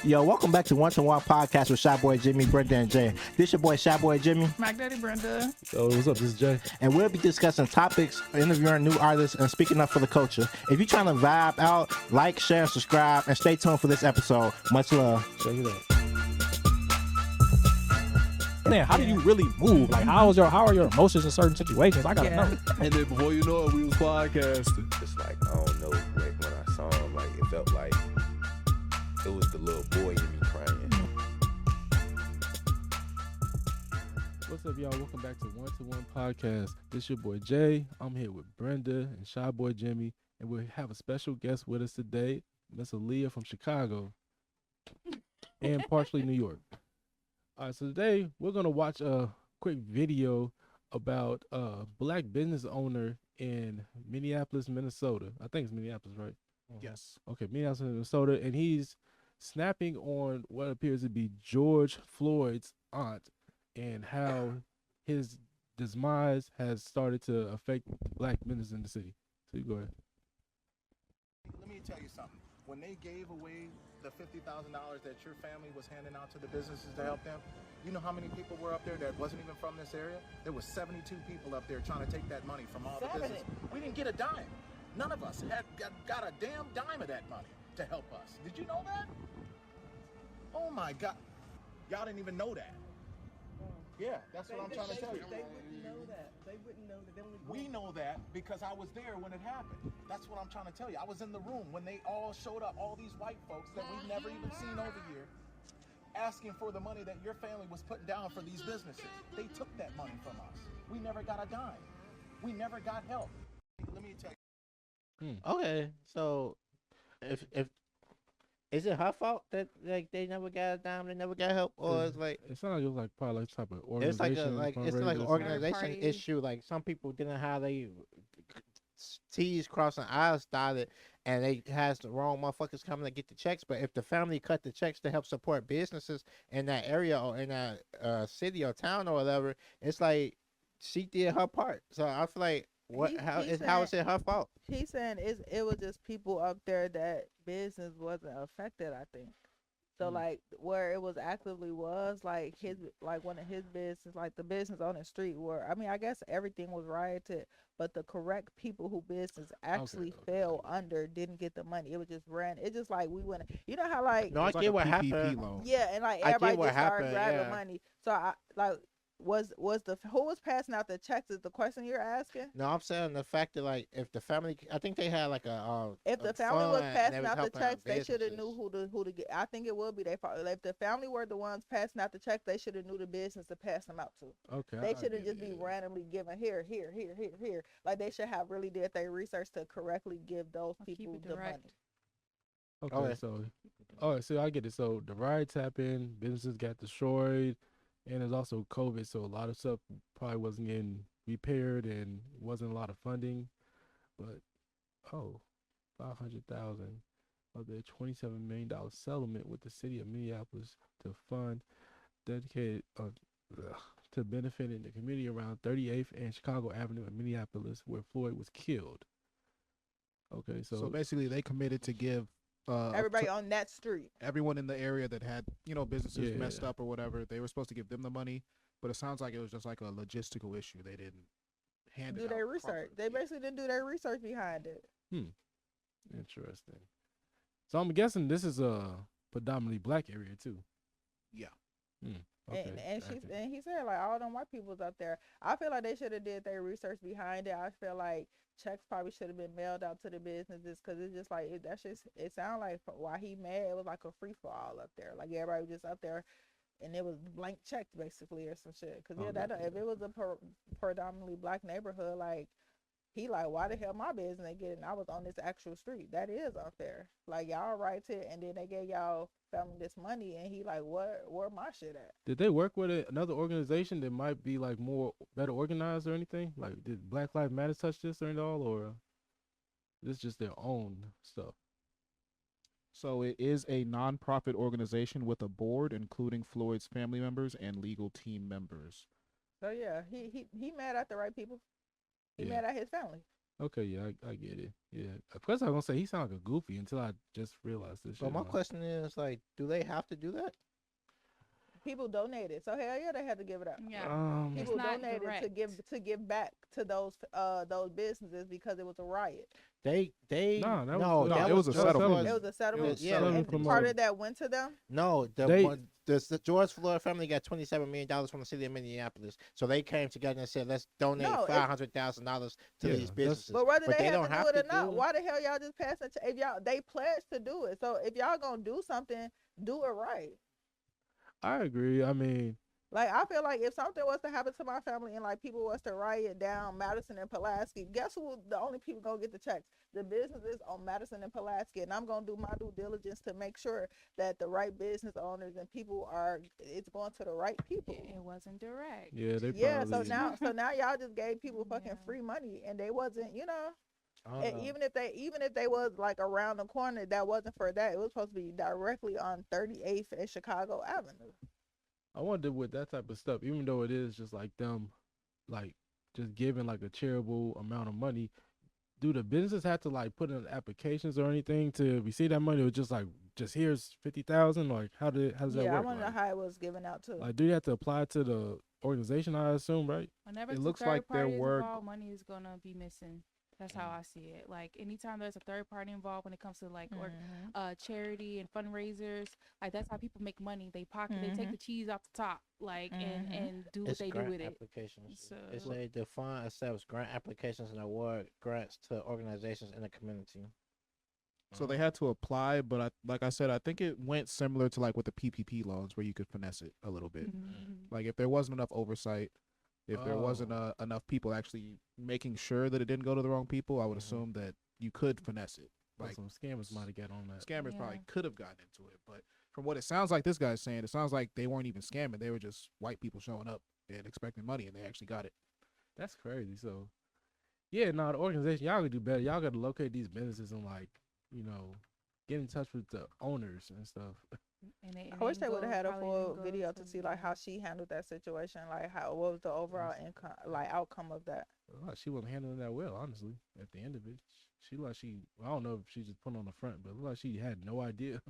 Yo, welcome back to One to One Podcast with Shy Boy Jimmy, Brenda, and Jay. This your boy Shy Boy Jimmy. Mac Daddy Brenda. Yo, what's up? This is Jay. And we'll be discussing topics, interviewing new artists, and speaking up for the culture. If you're trying to vibe out, like, share, and subscribe, and stay tuned for this episode. Much love. Check it out. Man, how do you really move? Like, how are your emotions in certain situations? I gotta know. And then before you know it, we was podcasting. It's like, I don't know, like when I saw him, like it felt like it was the little boy in me crying. What's up, y'all? Welcome back to One to One Podcast. This your boy Jay. I'm here with Brenda and Shy Boy Jimmy, and we have a special guest with us today, Miss Aaliyah from Chicago and partially New York. All right, so today we're gonna watch a quick video about a black business owner in Minneapolis, Minnesota. I think it's Minneapolis, right? Yes. Okay, Minneapolis, Minnesota, and he's snapping on what appears to be George Floyd's aunt and how his demise has started to affect black business in the city. So you go ahead. Let me tell you something. When they gave away the $50,000 that your family was handing out to the businesses to help them, you know how many people were up there that wasn't even from this area? There was 72 people up there trying to take that money from all the businesses. We didn't get a dime. None of us had got a damn dime of that money to help us. Did you know that? Oh my God. Y'all didn't even know that. Yeah, that's what I'm trying to tell you. They wouldn't know that. They wouldn't know that. We know that because I was there when it happened. That's what I'm trying to tell you. I was in the room when they all showed up, all these white folks that we've never even seen over here, asking for the money that your family was putting down for these businesses. They took that money from us. We never got a dime. We never got help. Let me tell you. Okay, so if is it her fault that like they never got a dime, they never got help, or it's like It sounds like it was like probably like type of it's like organization. it's like an fundraiser. organization Third-party. issue. Like some people didn't have they T's crossing I's dotted, and they has the wrong motherfuckers coming to get the checks. But if the family cut the checks to help support businesses in that area or in that city or town or whatever, it's like she did her part. So I feel like how is it her fault? He's saying it was just people up there that business wasn't affected, I think. So like where it was actively was like one of his business, like the business on the street where I guess everything was rioted, but the correct people who business actually fell under didn't get the money. It was just it's just like we went, you know how like No, I get what happened. Loan. yeah, and like I get everybody what just started happened, grabbing yeah. money. So I like was who was passing out the checks is the question you're asking? No, I'm saying the fact that like if the family, I think they had like If the a family was fund and passing was out the helping checks, they should have businesses. knew who to get. I think it will be their fault. If the family were the ones passing out the checks, they should have knew the business to pass them out to. Okay. They I shouldn't get just it. be randomly giving here. Like they should have really did their research to correctly give those Keep people it the direct. money. Okay, Okay. so all right, so I get it. So the riots happened, businesses got destroyed, and there's also COVID, so a lot of stuff probably wasn't getting repaired and wasn't a lot of funding. But 500,000 of their $27 million settlement with the city of Minneapolis to fund dedicated to benefiting the community around 38th and Chicago Avenue in Minneapolis, where Floyd was killed. Okay, So basically, they committed to give Everybody on that street. everyone in the area that had businesses Yeah. messed up or whatever. They were supposed to give them the money, but it sounds like it was just like a logistical issue. They didn't hand it Do out their research. properly. They basically didn't do their research behind it. Interesting. So I'm guessing this is a predominantly black area too. Yeah. Okay. And he said like all them white people's up there. I feel like they should have did their research behind it. I feel like checks probably should have been mailed out to the businesses because it's just like it sounded like why he mad. It was like a free for all up there. Like everybody was just up there, and it was blank checks basically or some shit. Because if it was a predominantly black neighborhood, like he like why the hell my business ain't getting? I was on this actual street. That is unfair. Like y'all rioted and then they gave y'all family this money, and he like where my shit at? Did they work with another organization that might be like more better organized or anything? Like did Black Lives Matter touch this or at all, or this just their own stuff? So it is a nonprofit organization with a board, including Floyd's family members and legal team members. So yeah, he mad at the right people. He Yeah. mad at his family. Okay, yeah, I get it. Yeah. At first I was gonna say he sounded like a goofy until I just realized this shit. But my now. question is, like, do they have to do that? People donated, so hell yeah, they had to give it out. Yeah. It's People not donated to direct. give back to those businesses because it was a riot. They Nah, that no, was- No, that it was a settlement. It was a settlement. Yeah, settlement and from part a- of that went to them. No, They- the George Floyd family got $27 million from the city of Minneapolis. So they came together and said, let's donate No, $500,000 to Yeah, these that's- businesses. But whether they don't have to do it or to not, do- why the hell y'all just passing? If y'all they pledged to do it, so if y'all gonna do something, do it right. I agree. I mean, Like I feel like if something was to happen to my family and like people was to riot down Madison and Pulaski, guess who the only people gonna get the checks? The businesses on Madison and Pulaski, and I'm gonna do my due diligence to make sure that the right business owners and people it's going to the right people. It wasn't direct. yeah, they Yeah, probably so now y'all just gave people fucking Yeah. free money and they wasn't, I don't and know. even if they was like around the corner, that wasn't for that. It was supposed to be directly on 38th and Chicago Avenue. I wonder with that type of stuff, even though it is just like them, like just giving like a charitable amount of money, do the businesses have to like put in applications or anything to receive that money, or just like just here's 50,000? Like how does that Yeah, I work? want to know Like, how it was given out too. like, do you have to apply to the organization? I assume, right? Whenever It it's looks a third like there party were- involved, money is gonna be missing. That's how I see it. Like anytime there's a third party involved when it comes to like or charity and fundraisers, like that's how people make money. They they take the cheese off the top, like and do what It's they do grant with it. applications. So- It's a the fund accepts grant applications and award grants to organizations in the community. So they had to apply, but like I said, I think it went similar to like with the PPP loans where you could finesse it a little bit. Mhm. Like if there wasn't enough oversight, if there wasn't Oh. enough people actually making sure that it didn't go to the wrong people, I would Mhm. assume that you could finesse it. Like Like some scammers might have got on that. scammers probably Yeah. could have gotten into it, but from what it sounds like this guy's saying, it sounds like they weren't even scamming. They were just white people showing up and expecting money, and they actually got it. That's crazy. So, yeah, no, the organization, y'all could do better. Y'all got to locate these businesses and like, get in touch with the owners and stuff. And I wish they would have had a probably full go video to see like how she handled that situation, like what was the overall income, like outcome of that. Well, she wasn't handling that well, honestly. At the end of it, I don't know if she just put on the front, but it looked like she had no idea.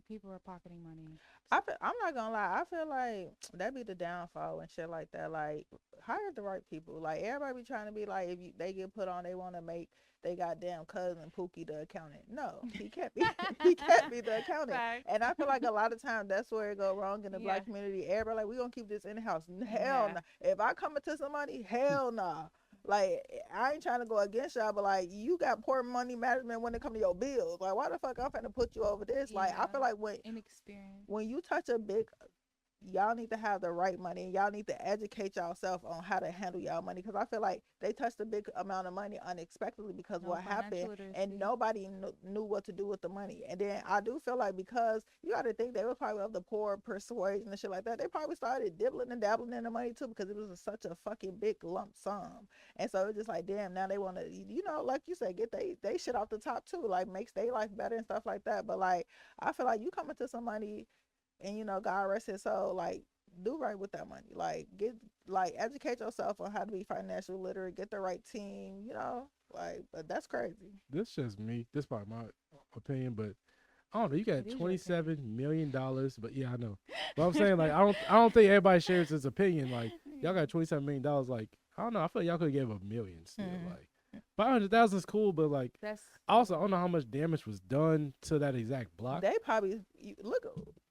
people are pocketing money. I'm not gonna lie. I feel like that'd be the downfall and shit like that. Like hire the right people. Like everybody be trying to be like, if they get put on, they want to make they goddamn cousin Pookie the accountant. No, he can't be. He can't be the accountant. Fact. And I feel like a lot of times that's where it go wrong in the Yeah. black community. Everybody like, we gonna keep this in the house. Hell Yeah. no. If I come into some money, hell nah. Like I ain't trying to go against y'all, but like you got poor money management when it come to your bills. Like why the fuck I'm finna put you over this? Like I Yeah. feel like Inexperience. when you touch a big, y'all need to have the right money and y'all need to educate yourself on how to handle y'all money, because I feel like they touched a big amount of money unexpectedly because No what happened financial and literacy. nobody knew what to do with the money. And then I do feel like because you got to think they was probably of the poor persuasion and shit like that, they probably started dibbling and dabbling in the money too because it was such a fucking big lump sum. And so it's just like, damn, now they want to, like you said, get they shit off the top too, like makes their life better and stuff like that. But like I feel like you come into some money and God rest his soul, like do right with that money. Like educate yourself on how to be financially literate, get the right team, but that's crazy. This just me. This probably my opinion, but I don't know. You got It is your $27 million, but yeah, I know. But I'm saying like I don't think everybody shares his opinion. Like y'all got $27 million. Like I don't know. I feel like y'all could have gave $1 million still. Like 500,000 is cool, but like That's also I don't know how much damage was done to that exact block. They probably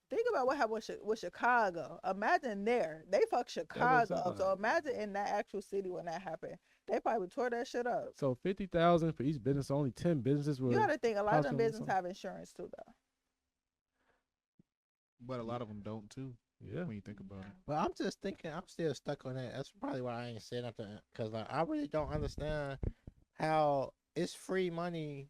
think about what happened with Chicago. Imagine they fucked Chicago up. So imagine in that actual city when that happened. They probably tore that shit up. So 50,000 for each business. Only 10 businesses were. You gotta think a lot of them hospital or businesses something. have insurance too though. But a lot of them don't too. Yeah. When you think about it. But I'm just thinking, I'm still stuck on that. That's probably why I ain't saying nothing, because like, I really don't understand how it's free money.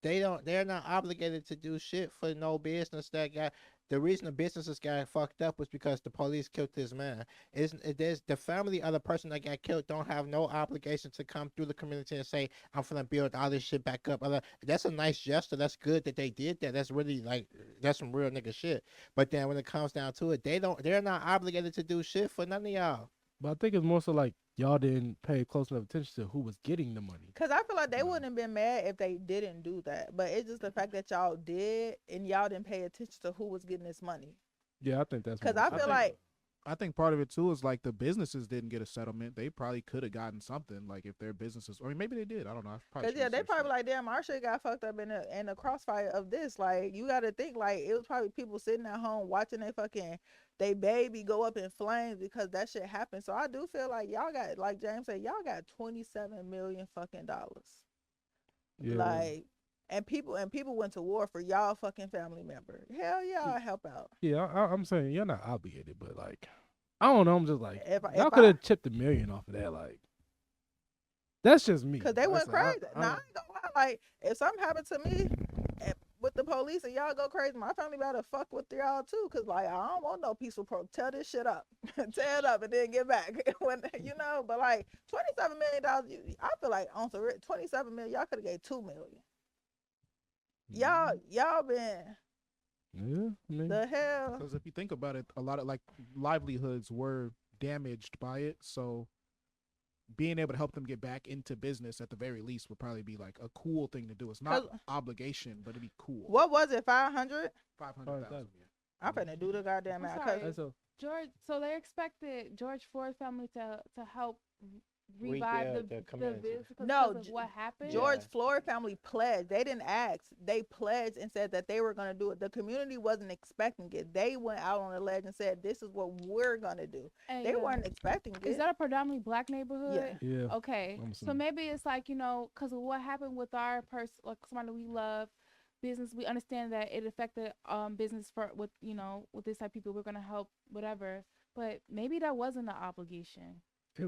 They're not obligated to do shit for no business that got. The reason the businesses got fucked up was because the police killed this man. There's the family of the person that got killed don't have no obligation to come through the community and say, I'm gonna build all this shit back up. That's a nice gesture. That's good that they did that. That's really like, that's some real nigga shit. But then when it comes down to it, they're not obligated to do shit for none of y'all. But I think it's more so like y'all didn't pay close enough attention to who was getting the money. Cause I feel like they wouldn't have been mad if they didn't do that, but it's just the fact that y'all did and y'all didn't pay attention to who was getting this money. Yeah, I think that's Cause more I so. feel like I think part of it too is like the businesses didn't get a settlement. They probably could have gotten something, like if their businesses, or maybe they did. I don't know. I probably Cause yeah, shouldn't they say probably shit. like, damn, our shit got fucked up in the crossfire of this. Like, you got to think like it was probably people sitting at home watching they baby go up in flames because that shit happened. So I do feel like y'all got, like James said, y'all got $27 million fucking dollars. Yeah. Like, and people went to war for y'all fucking family member. Hell yeah, I'll help out. Yeah, I'm saying you're not obligated, but like, I don't know. I'm just like, If y'all could have chipped $1 million off of that. Like, that's just me. Cause they Like I went said, crazy. I Nah, I ain't gonna lie. Like, if something happened to me with the police and y'all go crazy, my family better fuck with y'all too. Cause like, I don't want no peaceful tear this shit up, tear it up, and then get back. When you know, but like $27 million, I feel like on the $27 million, y'all could have gave $2 million. Y'all been yeah, I mean, the hell. Because if you think about it, a lot of like livelihoods were damaged by it. So being able to help them get back into business at the very least would probably be like a cool thing to do. It's not obligation, but it'd be cool. What was it? 500? 500,000. I'm finna do the goddamn I'm math. sorry. 'Cause so George, so they expected George Floyd's family to help revive Rebuild the the community. business because No, of what happened. George Yeah. Floyd family pledged. They didn't ask. They pledged and said that they were going to do it. The community wasn't expecting it. They went out on a ledge and said, "This is what we're going to do." Hey, They weren't expecting it. Is that a predominantly black neighborhood? yeah, Okay, I'm so assuming. maybe it's like, you know, because of what happened with our person, like somebody we love, business. We understand that it affected business with this type of people. We're gonna help whatever, but maybe that wasn't an obligation.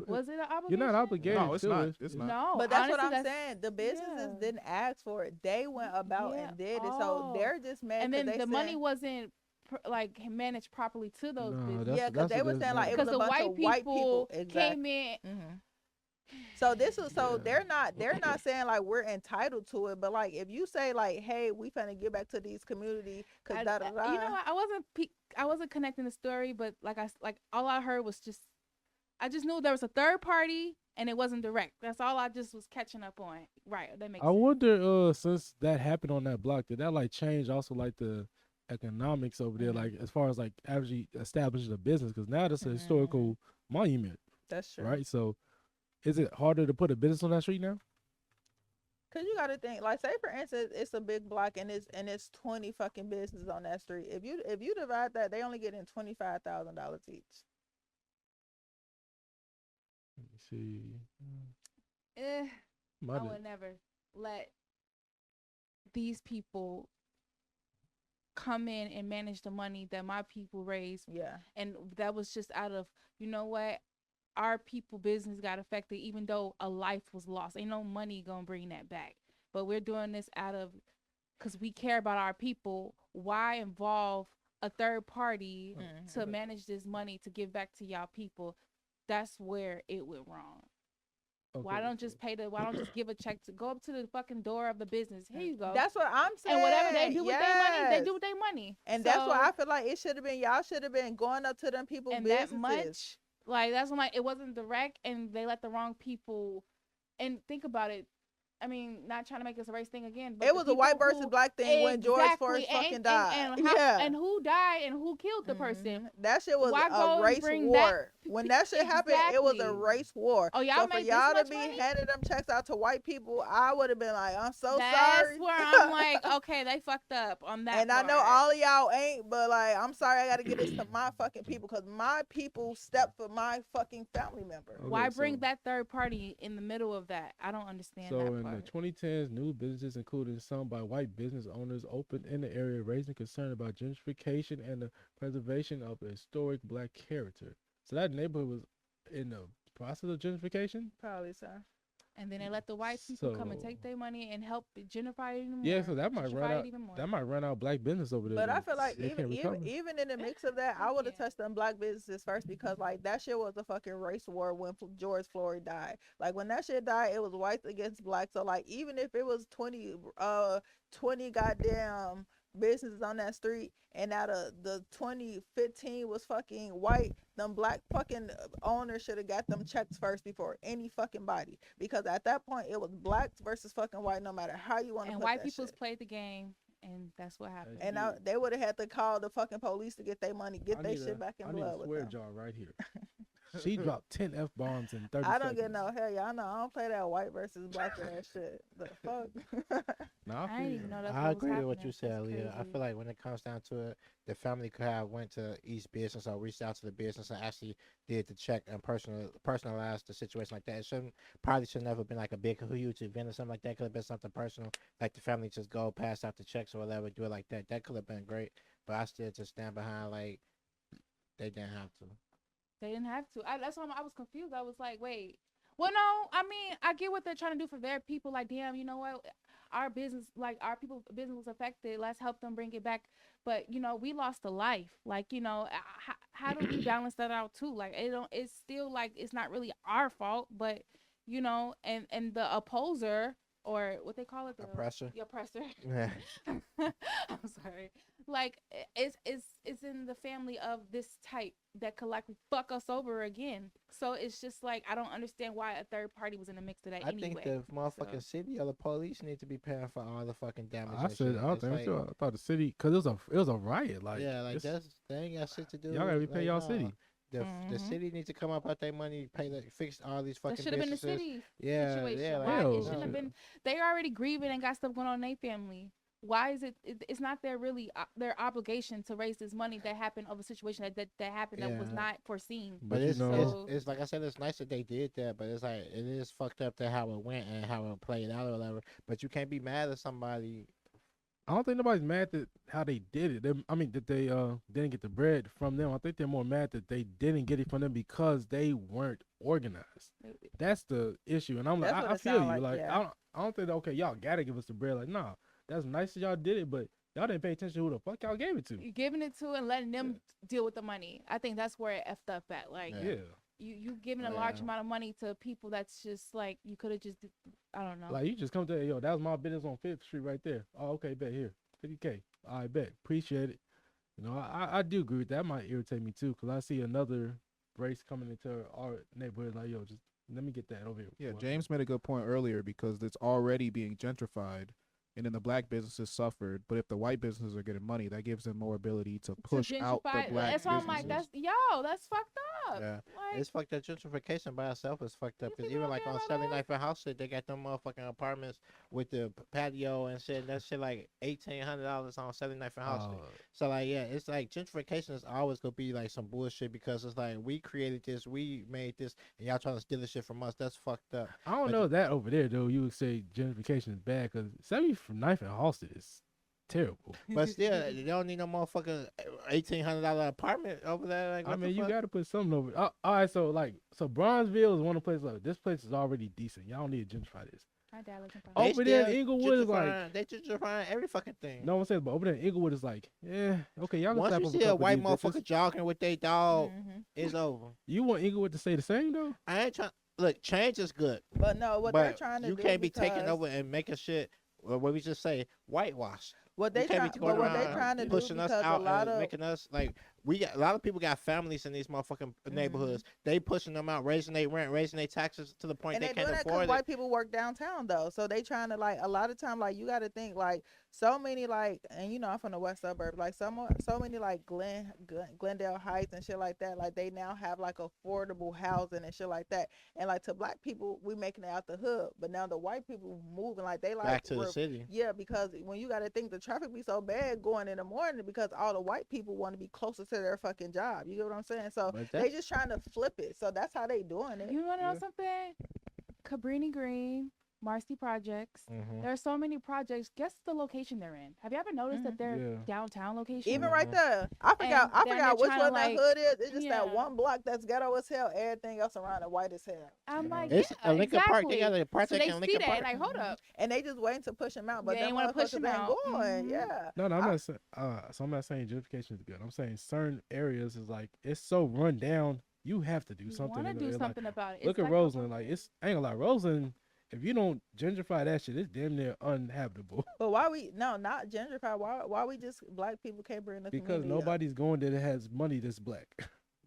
Was it an obligation? You're not obligated. No, it's to not. it. It's not. No, But that's honestly, what I'm saying. The businesses yeah. didn't ask for it. They went about Yeah. and did it. So Oh. they're just mad. And 'cause then they the money said- wasn't like managed properly to those No, businesses. Yeah, because they were saying like it was because a the bunch white of white people. came in. So this is Yeah. they're not saying like we're entitled to it, but like if you say like, hey, we finna get back to these community because You know what? I wasn't connecting the story, but like all I heard was I just knew there was a third party and it wasn't direct. That's all I just was catching up on. Right. That makes I sense. wonder, since that happened on that block, did that like change also like the economics over there, like as far as like actually establishing a business? Because now that's a historical monument, That's true, right? So, is it harder to put a business on that street now? Cause you got to think like, say for instance, it's a big block and it's 20 fucking businesses on that street. If you divide that, they only getting $25,000 each. Let me see. I would never let these people come in and manage the money that my people raised. Yeah. And that was just out of, you know what? Our people business got affected even though a life was lost. Ain't no money gonna bring that back. But we're doing this out of because we care about our people. Why involve a third party to manage this money to give back to y'all people? That's where it went wrong. Okay. Why don't just give a check to go up to the fucking door of the business? Here you go. That's what I'm saying. And whatever they do with their money, they yes. do with their money. And that's why I feel like it should have been, y'all should have been going up to them people and businesses. that much, like that's when like it wasn't direct, and they let the wrong people. And think about it. I mean, not trying to make this a race thing again, but it was a white versus black thing when George Floyd fucking died. And who died and who killed the person. That shit was Why go a and race bring war. When that shit happened, it was a Exactly. race war. Oh, y'all so for made y'all this to be much money? handing them checks out to white people, I would have been like, I'm so That's sorry. where I'm like, okay, they fucked up on that. And I know part. all of y'all ain't, but like, I'm sorry, I gotta get this to my fucking people because my people stepped for my fucking family member. Okay, Why bring so- that third party in the middle of that? I don't understand So that in part. the 2010s, new businesses, including some by white business owners, opened in the area, raising concern about gentrification and the preservation of historic black character. So that neighborhood was in the process of gentrification. Probably so. And then they let the white people come and take So- their money and help gentrify it even more. Yeah, so that might gentrify run it out. even more. That might run out black business over there. But I then. feel like They can't recover. even in the mix of that, I would have touched them black businesses first because like that shit was a fucking race war when George Floyd died. Like when that shit died, it was whites against blacks. So like even if it was 20 goddamn businesses on that street, and out of the 2015 was fucking white, them black fucking owners should have got them checks first before any fucking body, because at that point it was blacks versus fucking white, no matter how you want to. And put white that people's shit. played the game, and that's what happened. And they would have had to call the fucking police to get their money, get their shit back in blood. I need a with swear them. jar right here. She dropped 10 F-bombs in 30 I don't seconds. get no hell. Y'all know I don't play that white versus black ass shit. The fuck. Nah, I didn't even know that's I what was agree with what happening. you said, That's Leah. I crazy. feel like when it comes down to it, the family could have went to each business or reached out to the business and actually did the check and personalized the situation like that. It probably should never been like a big huge event or something like that. Could have been something personal, like the family just go pass out the checks or whatever, do it like that. That could have been great. But I still just stand behind like they didn't have to. They didn't have to. That's why I was confused. I was like, wait. Well, no, I mean, I get what they're trying to do for their people. Like, damn, you know what? Our business, like, our people business was affected. Let's help them bring it back. But, you know, we lost a life. Like, you know, how do we balance that out too? Like, it's still like, it's not really our fault, but, you know, and the opposer, or what they call it, the Oppressor. The oppressor. Yeah. I'm sorry. Like, it's in the family of this type that could likely fuck us over again. So it's just like, I don't understand why a third party was in the mix of that I anyway. think the motherfucking city or the police need to be paying for all the fucking damage. I said, I thought the city, cause it was a riot. Like, yeah, like they ain't got shit to do. Y'all gotta repay y'all city. The city needs to come up out their money, fix all these fucking That should have been the businesses. city Yeah, situation. yeah, Why hell, it shouldn't have been. They already grieving and got stuff going on in their family. Why is it's not their obligation to raise this money that happened of a situation that happened that was not foreseen. But you it's, know, it's like I said, it's nice that they did that, but it's like it is fucked up to how it went and how it played out or whatever. But you can't be mad at somebody. I don't think nobody's mad at how they did it. That they didn't get the bread from them. I think they're more mad that they didn't get it from them because they weren't organized. That's the issue. And I'm like, I feel you. Like, I don't think, okay, y'all gotta give us the bread. Like, nah, that's nice that y'all did it, but y'all didn't pay attention to who the fuck y'all gave it to. You're giving it to and letting them deal with the money. I think that's where it effed up at. Like, you giving a large amount of money to people that's just like, you could have just, I don't know. Like, you just come to, yo, that was my business on 5th Street right there. Oh, okay, bet, here, 50K. I bet, appreciate it. You know, I do agree with that. That might irritate me too, because I see another race coming into our neighborhood, like, yo, just let me get that over here. Yeah, James made a good point earlier, because it's already being gentrified, and then the black businesses suffered. But if the white businesses are getting money, that gives them more ability to push out the black businesses. That's why I'm like, that's fucked up. Yeah, like, it's fucked up. Gentrification by itself is fucked up. Because even like on 79th and House shit, they got them motherfucking apartments with the patio and shit. That shit like $1,800 on 79th and House shit. So like, yeah, it's like gentrification is always gonna be like some bullshit, because it's like we created this, we made this, and y'all trying to steal this shit from us. That's fucked up. I don't know that over there though. You would say gentrification is bad, because 79th and Halsted is terrible. But still, they don't need no motherfucking $1,800 apartment over there. Like, I mean, you got to put something over. All right, so Bronzeville is one of the places. Like, this place is already decent. Y'all don't need to gentrify this. Over there in Inglewood is like, they gentrifying every fucking thing. No one says, but over there in Inglewood is like, yeah, okay, y'all. Once you see a white motherfucker jogging with their dog, it's over. You want Inglewood to stay the same though? I ain't trying. Look, change is good. But no, what they're trying to do, you can't be taking over and making shit. What we just say, whitewash. What they trying to do, pushing us out and making us like, we got a lot of people got families in these motherfucking neighborhoods. They pushing them out, raising their rent, raising their taxes to the point they can't afford it. White people work downtown though, so they trying to, like, a lot of time, like, you got to think, like, so many, like, and you know I'm from the west suburbs, like so many like Glendale Heights and shit like that. Like, they now have like affordable housing and shit like that. And like, to black people, we making it out the hood, but now the white people moving, like, they like back to the city. Yeah, because when you got to think, the traffic be so bad going in the morning because all the white people want to be closer to their fucking job. You get what I'm saying? So they just trying to flip it. So that's how they doing it. You want to know something? Cabrini Green, Marcy Projects. There are so many projects. Guess the location they're in. Have you ever noticed that they're downtown location? Even right there. I forgot which one that hood is. It's just that one block that's ghetto as hell. Everything else around it white as hell. I'm like, it's a Lincoln Park. They got a project in Lincoln Park. Like, hold up. And they just waiting to push them out, but they want to push them out. Going. Yeah. No, I'm not saying. So I'm not saying gentrification is good. I'm saying certain areas is like, it's so run down. You have to do something. Want to do something about it. Look at Roseland. Like, I ain't gonna lie, Roseland if you don't gentrify that shit, it's damn near uninhabitable. But why we not gentrify? Why we just black people can't bring the Because community up? nobody's going there that has money that's black.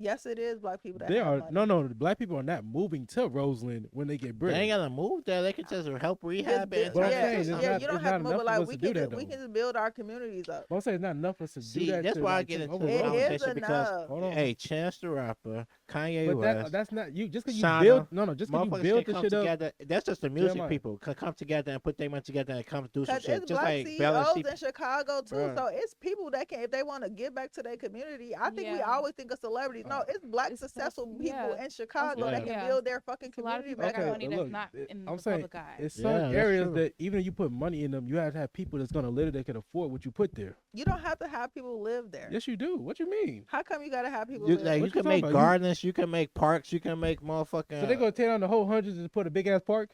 Yes, it is black people that They have are money. no. The black people are not moving to Roseland when they get bread. They ain't gotta move there. They could just help rehab it. But I'm Yeah, saying it's yeah, not- you don't it's have to not move, enough but of like us we to do can that, we though. can just build our communities up. But I'm saying it's not enough for us to See, do that. that's to, why I like, get take into over the It is Roseland. conversation because, enough. Hold on. hey, Chance the Rapper, Kanye But West, that's not you. Just because you Shauna, build just because you motherfuckers build can the come shit up. together. That's just the music Jeremiah. people can come together and put their money together and come do some Cause shit. it's Just black like Bella CEOs C. in Chicago too, Bruh. so it's people that can, if they want to give back to their community. I think we Yeah. always think of celebrities. No, it's black It's successful supposed- people yeah. in Chicago Yeah. that can Yeah. build their fucking It's a lot of community people that back got up. money but that's look, not in I'm the saying public eye. it's Yeah, some that's areas true. that even if you put money in them, you have to have people that's gonna live there that can afford what you put there. You don't have to have people live there. Yes, you do. What you mean? How come you gotta have people You, live like, there? you What you can talking make about? gardens, you can make parks, you can make motherfucking. So they gonna tear down the whole hundreds and put a big ass park?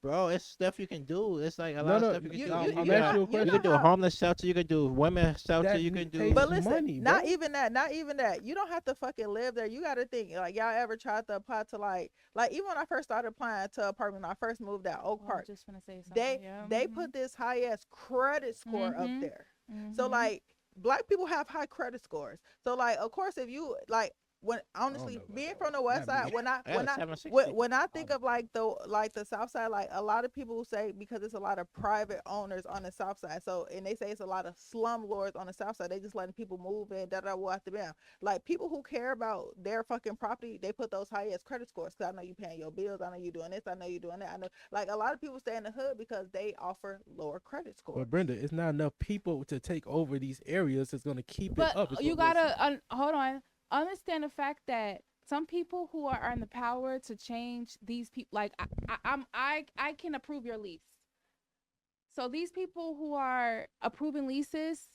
Bro, it's stuff you can do. It's like a No, lot no, of stuff you can you- do. you- I'm you asking know- you a you You question. can do a how- homeless shelter. You can do women's shelter. That You can do. takes But listen, money, not bro. even that. You don't have to fucking live there. You got to think, like, y'all ever tried to apply to like even when I first started applying to apartment, when I first moved out Oak Oh, I'm Park, just gonna say something. they yeah. they mhm, put this high ass credit score up Mhm. there. So mhm. like black people have high credit scores. So like of course if you like when honestly know about being that from the one. west Not side me. when I Yeah, when I 760. when I think of like the south side, like a lot of people say because it's a lot of private owners on the south side. So and they say it's a lot of slum lords on the south side. They just letting people move in, what after them. Like people who care about their fucking property, they put those highest credit scores. Cause I know you paying your bills. I know you doing this. I know you doing that. I know like a lot of people stay in the hood because they offer lower credit scores. But Brenda, it's not enough people to take over these areas that's gonna keep it But up. is you what we're saying. gotta hold on. Understand the fact that some people who are in the power to change these people, like I can approve your lease. So these people who are approving leases,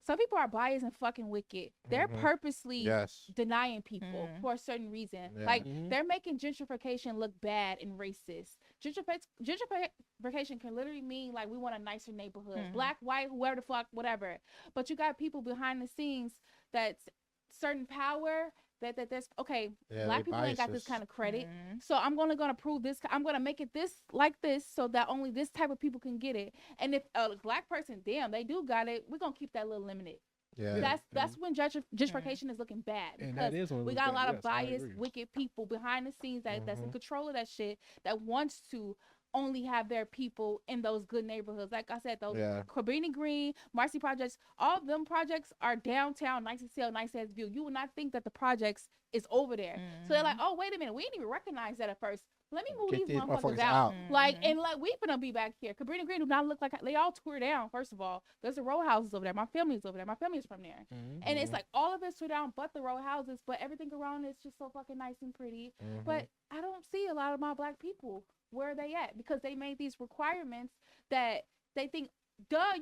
some people are biased and fucking wicked. They're Mhm. purposely Yes. denying people Mhm. for a certain reason. Yeah. Like Mhm. they're making gentrification look bad and racist. Gentrification can literally mean like we want a nicer neighborhood, Mhm. black, white, whoever the fuck, whatever. But you got people behind the scenes that's certain power that there's okay. Yeah, Black they people ain't got this biases. kind of credit. Mhm. So I'm gonna prove this. I'm gonna make it this like this so that only this type of people can get it. And if a black person, damn, they do got it, we're gonna keep that little limited. Yeah. That's when gentrification is looking bad And because that is one of we those got a things, lot of yes, I biased, agree. wicked people behind the scenes that's in Mhm. control of that shit that wants to only have their people in those good neighborhoods. Like I said, those Yeah. Cabrini Green, Marcy projects, all of them projects are downtown, nice as hell, nice as view. You would not think that the projects is over there. So they're like, oh, wait a minute, we didn't even recognize that at first. Let me move Get these these motherfuckers motherfuckers out. out. Like, Mhm. and like we finna be back here. Cabrini Green do not look like they all tore down. First of all, there's a row houses over there. My family's over there. My family's from there. Mhm. And it's like all of it tore down but the row houses, but everything around is just so fucking nice and pretty. Mhm. But I don't see a lot of my black people where are they at because they made these requirements that they think, duh,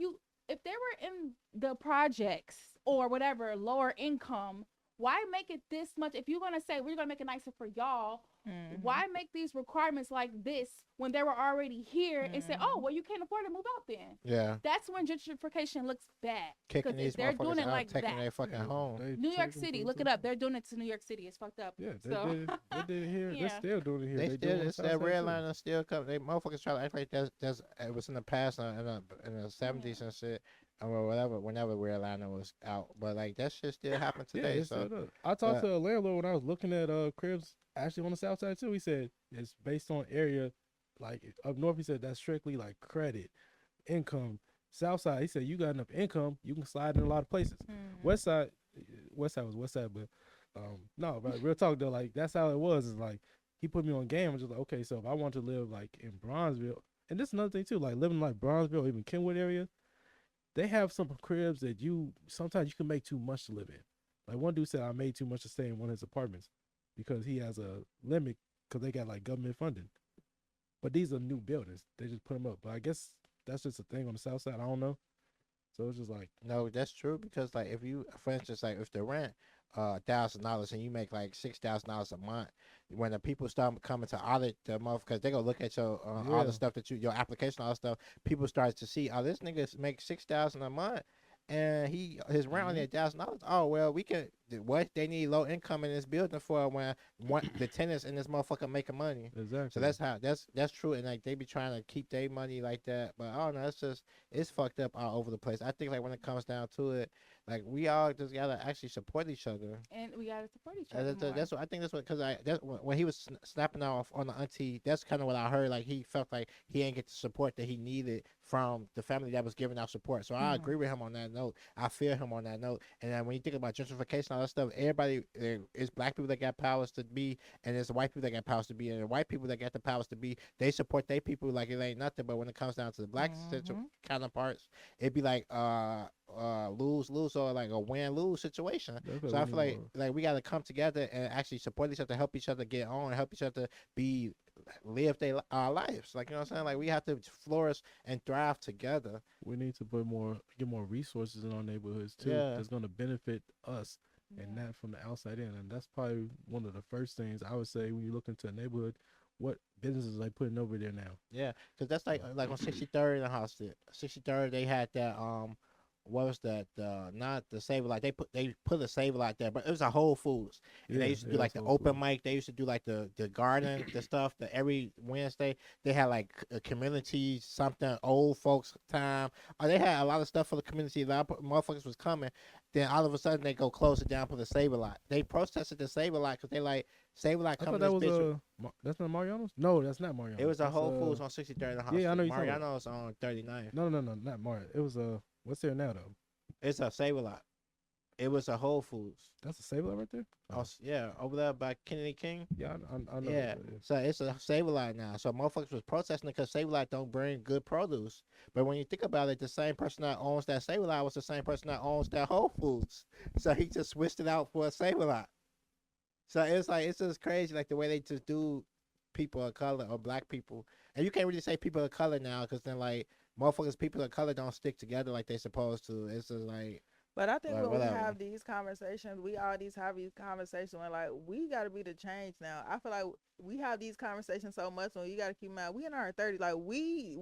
if they were in the projects or whatever, lower income, why make it this much? If you're gonna say we're gonna make it nicer for y'all, why make these requirements like this when they were already here and say, oh, well, you can't afford to move out then? Yeah. That's when gentrification looks bad. Kicking 'Cause these they're doing motherfuckers it out, like taking that. their fucking Yeah, home. they New York taking City, people look to- it up. They're doing it to New York City. It's fucked up. Yeah, they So- did it here. Yeah. They're still doing it here. They do it still, on the it's south that side, red too. line is still coming. They motherfuckers try to act like it was in the past in the 70s and shit, or whatever. Whenever red line was out, but like that shit still happened today. Yeah, it So still does. I talked to a landlord when I was looking at cribs actually on the south side too. He said it's based on area. Like up north, he said that's strictly like credit, income. South side, he said you got enough income, you can slide in a lot of places. West side was west side, but no, but real talk though, like that's how it was. Is like he put me on game. I'm just like, okay, so if I want to live like in Bronzeville, and this is another thing too, like living like Bronzeville, or even Kenwood area, they have some cribs that sometimes you can make too much to live in. Like one dude said, I made too much to stay in one of his apartments because he has a limit because they got like government funding. But these are new buildings. They just put them up. But I guess that's just a thing on the south side. I don't know. So it's just like, no, that's true because like if you, for instance, like if the rent $1,000 and you make like $6,000 a month, when the people start coming to audit the month, because they gonna look at your all Yeah. the stuff that your application, all the stuff, people start to see, oh, this nigga make $6,000 a month. and his rent only $1,000. Oh well, we can. What they need low income in this building for when the tenants in this motherfucker making money. Exactly. So that's true, and like they be trying to keep their money like that. But I don't know, it's fucked up all over the place. I think like when it comes down to it, like we all just gotta actually support each other. And we gotta support each other. That's what I think. That's what because when he was snapping off on the auntie, that's kind of what I heard. Like he felt like he didn't get the support that he needed from the family that was giving out support. So I agree with him on that note. I feel him on that note. And then when you think about gentrification, all that stuff, everybody, it's black people that got powers to be, and it's white people that got powers to be, and the white people that got the powers to be, they support their people like it ain't nothing. But when it comes down to the black counterparts, it'd be like lose or like a win-lose situation. So I feel like we got to come together and actually support each other, help each other get on, help each other live our lives. Like, you know what I'm saying? Like, we have to flourish and thrive together. We need to get more resources in our neighborhoods too. That's going to benefit us and not from the outside in. And that's probably one of the first things I would say when you look into a neighborhood. What businesses are they putting over there now? Yeah, because that's like on 63rd and Hosted. 63rd, they had that what was that? Not the Save-A-Lot. They put a Save-A-Lot there, but it was a Whole Foods. And they used to do like the open mic. They used to do like the garden, the stuff. That every Wednesday they had like a community something, old folks time. Or they had a lot of stuff for the community. A lot of motherfuckers was coming. Then all of a sudden they go close it down for the Save-A-Lot. They protested the Save-A-Lot because they like Save-A-Lot coming. That was that's not Mariano's. No, that's not Mariano's. It was a Whole Foods on 63rd and Hosted. Yeah, I know you. Mariano's on 39th. No, not Mariano. It was what's there now though? It's a Save-A-Lot. It was a Whole Foods. That's a Save-A-Lot right there? Oh, yeah, over there by Kennedy King. Yeah, I know. Yeah, so it's a Save-A-Lot now. So motherfuckers was protesting because Save-A-Lot don't bring good produce. But when you think about it, the same person that owns that Save-A-Lot was the same person that owns that Whole Foods. So he just switched it out for a Save-A-Lot. So it's just crazy, like the way they just do people of color or black people. And you can't really say people of color now because then like motherfuckers, people of color don't stick together like they supposed to. It's just like. But I think when whatever. we have these conversations, we all have these conversations when like we got to be the change now. I feel like we have these conversations so much when you got to keep in mind we in our 30s. Like we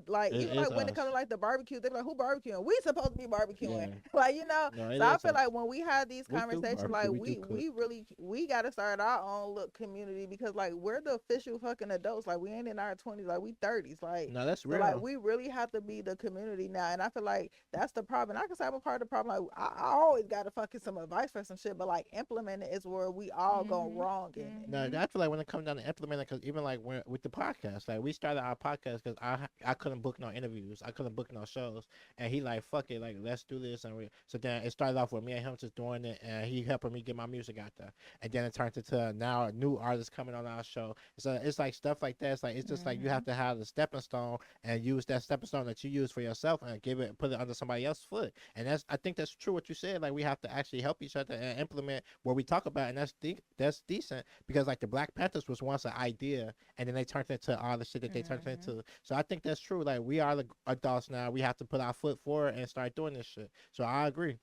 like even like when it comes to like the barbecue, they're like who barbecuing? We supposed to be barbecuing, like you know. No, so I feel like when we have these We do conversations, barbecue, like we got to start our own little community because like we're the official fucking adults. Like we ain't in our 20s, like we 30s. Like no, that's so, real. like we really have to be the community now, and I feel like that's the problem. And I can say I'm a part of the problem. Like I always got to fucking some advice for some shit, but like implement it is where we all go wrong in it. No, I feel like when it comes down to implementing, because even like with the podcast, like we started our podcast because I couldn't book no interviews, I couldn't book no shows, and he like fuck it, like let's do this, and so then it started off with me and him just doing it, and he helping me get my music out there, and then it turned into now a new artist coming on our show. So it's like stuff like that. It's just like you have to have the stepping stone and use that stepping stone that you use for yourself and put it under somebody else's foot, and I think that's true what you said. Like we have to actually help each other and implement what we talk about, and that's decent because like the Black Panthers was once an idea, and then they turned into all the shit that they turned into. So I think that's true. Like we are the adults now. We have to put our foot forward and start doing this shit. So I agree.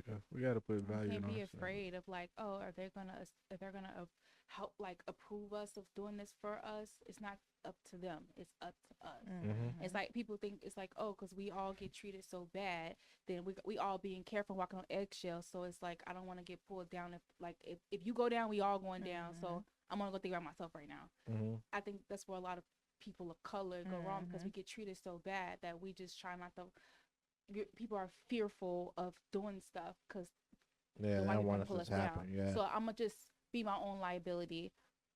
Yeah, we got to put value. Can't in be ourselves. afraid of like, oh, are they gonna help like approve us of doing this for us? It's not up to them. It's up to us. It's like people think it's like, oh, because we all get treated so bad, then we all being careful, walking on eggshells. So it's like I don't want to get pulled down. If you go down, we all going down. So I'm gonna go think about myself right now. I think that's where a lot of people of color go wrong because we get treated so bad that we just try not to. People are fearful of doing stuff because they don't want it to happen. Yeah. So I'm gonna just be my own liability.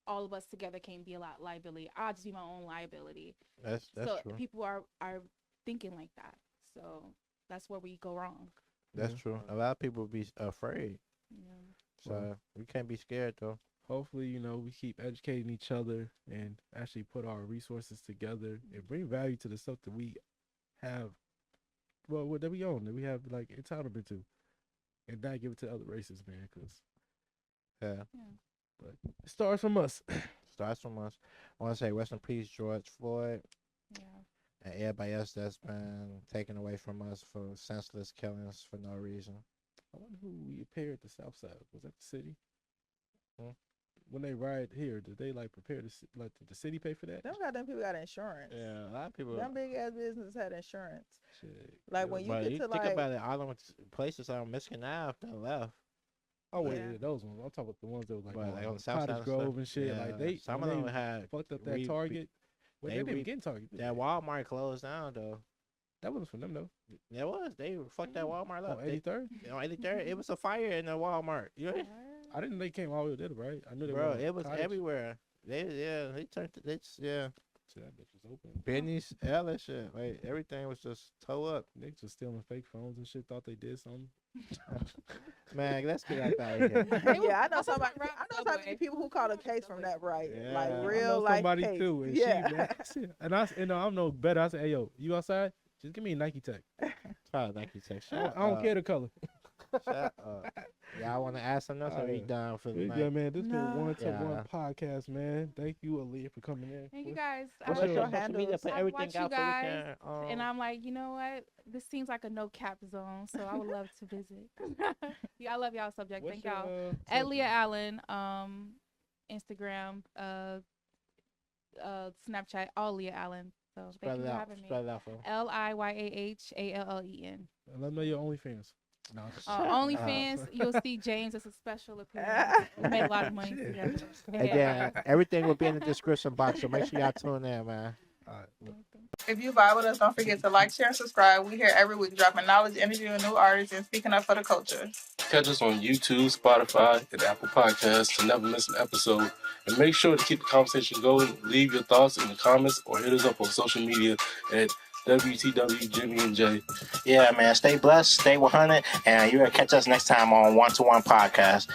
All of us together can't be a liability. I'll just be my own liability. That's so true. People are thinking like that. So that's where we go wrong. That's true. A lot of people be afraid. Yeah. So we can't be scared though. Hopefully, we keep educating each other and actually put our resources together and bring value to the stuff that we have. Well, that we own, that we have like entitlement to, and not give it to other races, man. Because but it starts from us. Starts from us. I want to say rest in peace, George Floyd. Yeah. And everybody else that's been taken away from us for senseless killings for no reason. I wonder who we paired the South Side. Was that the city? when they ride here, did they like prepare to let the city pay for that? Them goddamn people got insurance. Yeah, a lot of people. Them big ass businesses had insurance. Shit. Like when you But get you to think like, about it, all them places on Michigan Ave that left. Oh wait, Yeah. yeah, those ones. I'm talking about the ones that was like, But, like, on the south side Cottage and Grove stuff. and shit. Like Yeah, some when of them they had fucked up that Target. Well, they didn't get Target. did That they? Walmart closed down though. That wasn't from them though. It was. They fucked that Walmart up. On 83rd. On 83rd, it was a fire in the Walmart. You know? I didn't know they came all the way there, right? I knew they Bro, were. it was Cottage. everywhere. They turned it. Yeah. Shit, that bitch was open. Benny's, Ella shit. Like everything was just toe up. They just stealing fake phones and shit. Thought they did something. Man, let's get out of here. yeah, I know somebody. right I know so many people who caught a case from that, right? Yeah. Like I real I know life somebody case. too, and Yeah. she, man, and I'm no better. I said, hey yo, you outside? Just give me a Nike Tech. Try Nike Tech. I don't care the color. Shut up. Y'all want to ask something else? Or we done for the Yeah, night? man. This been No. One to One Yeah. podcast, man. Thank you, Aaliyah, for coming in. Thank you guys. What's I- your your social media? handles? Put I everything watch you out for guys, weekend. and I'm like, you know what? This seems like a no cap zone, so I would love to visit. Yeah, I love y'all subject. What's Thank y'all. your, At social? Leah Allen, Instagram, Snapchat, all Leah Allen. So Spell thank you it for out. having me. Spell it out for 'em. LIYAHALLEN. And let me know your OnlyFans. No, OnlyFans, you'll see James as a special appearance. We made a lot of money together. Again, everything will be in the description box, so make sure y'all tune in, man. all right. If you vibe with us, don't forget to like, share, and subscribe. We here every week dropping knowledge, interviewing new artists, and speaking up for the culture. Catch us on YouTube, Spotify, and Apple Podcasts to never miss an episode. And make sure to keep the conversation going. Leave your thoughts in the comments or hit us up on social media at WTW Jimmy and Jay. Yeah, man. Stay blessed, stay 100, and you'll catch us next time on One to One Podcast.